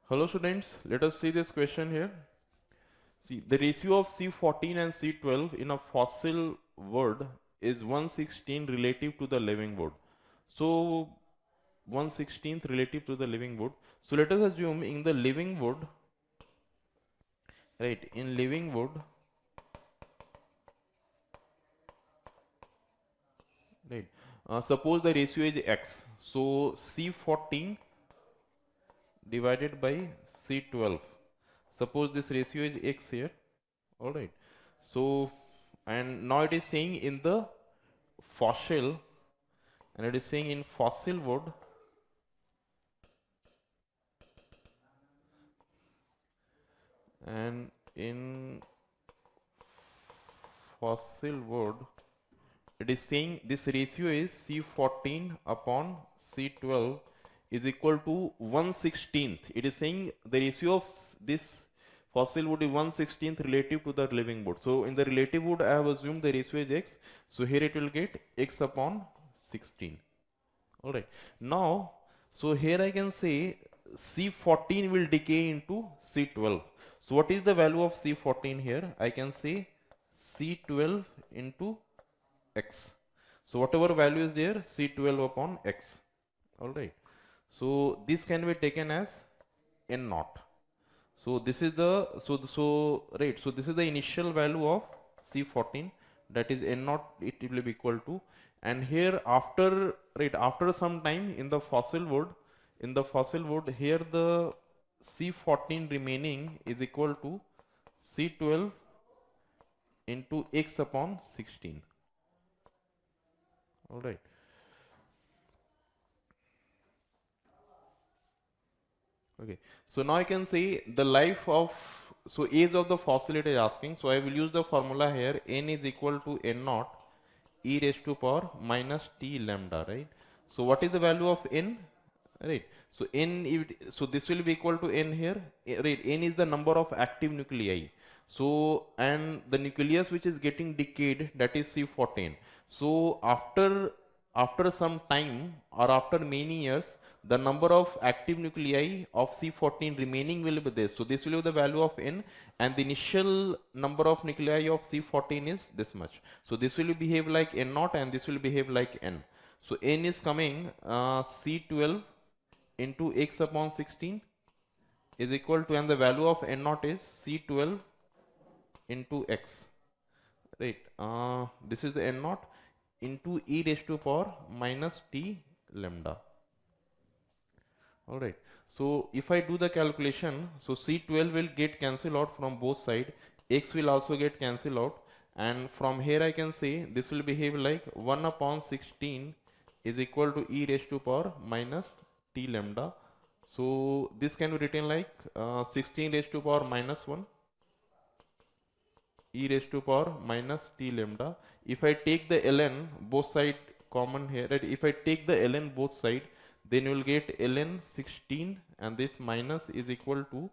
Hello students, let us see this question here. See, the ratio of C14 and C12 in a fossil wood is 1/16 relative to the living wood. So 1/16 relative to the living wood. So let us assume in the living wood, right, in living wood, right, suppose the ratio is X. So C14 divided by C12. Suppose this ratio is X here. All right. So, and now it is saying in the fossil, and it is saying in fossil wood, and in fossil wood, it is saying this ratio is C14 upon C12 is equal to 1/16th. It is saying the ratio of this fossil wood is 1/16th relative to the living wood. So in the relative wood, I have assumed the ratio is X. So here it will get X upon 16. All right. Now, so here I can say C14 will decay into C12. So what is the value of C14 here? I can say C12 into X. So whatever value is there, C12 upon X. All right. So this can be taken as N naught. So this is the right. So this is the initial value of C14, that is N naught. It will be equal to, and here after, right, after some time in the fossil wood, here the C14 remaining is equal to C12 into X upon 16. All right. Okay, so now I can say the life of, so age of the fossil it is asking, so I will use the formula here. N is equal to N naught e raised to power minus t lambda, right? So what is the value of N, right? So so this will be equal to N here, right? N is the number of active nuclei. So, and the nucleus which is getting decayed, that is C14. So after some time or after many years, the number of active nuclei of C14 remaining will be this. So this will be the value of N, and the initial number of nuclei of C14 is this much. So this will behave like N naught, and this will behave like N. So N is coming C12 into X upon 16 is equal to, and the value of N naught is C12 into X, right? This is the N naught into e raised to power minus t lambda. All right. So if I do the calculation, so C12 will get cancelled out from both sides. X will also get cancelled out. And from here I can say this will behave like 1 upon 16 is equal to e raised to power minus t lambda. So this can be written like 16 raised to power minus 1 e raised to power minus t lambda. If I take the ln both side common here, right? If I take the ln both side, then you will get ln 16, and this minus is equal to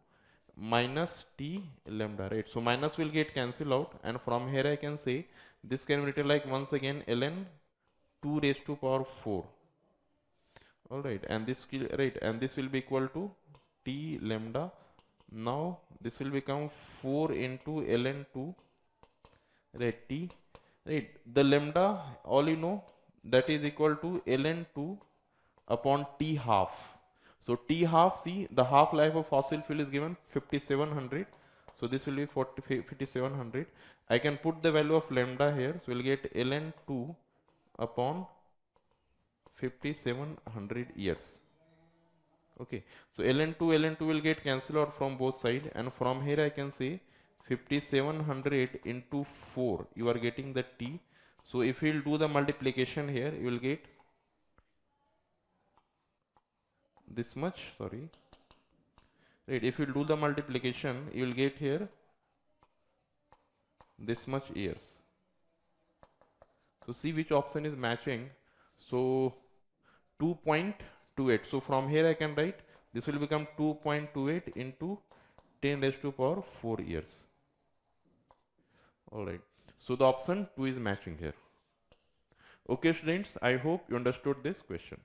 minus t lambda, right? So minus will get cancelled out, and from here I can say this can be written like once again ln 2 raised to power 4. All right, and this will, right, and this will be equal to t lambda. Now this will become 4 into ln 2, right, t, right, the lambda, all you know, that is equal to ln 2 upon t half. So t half, see, the half life of fossil fuel is given 5700. So this will be 5700. I can put the value of lambda here. So we'll get ln 2 upon 5700 years. Okay. So ln2 will get cancelled out from both sides, and from here I can say 5700 into 4. You are getting the t. So if you will do the multiplication here, you will get this much, sorry, right? If you do the multiplication, you will get here this much years. So see which option is matching. So 2.28. So from here I can write this will become 2.28 into 10 raised to power 4 years. All right. So the option 2 is matching here. Okay students, I hope you understood this question.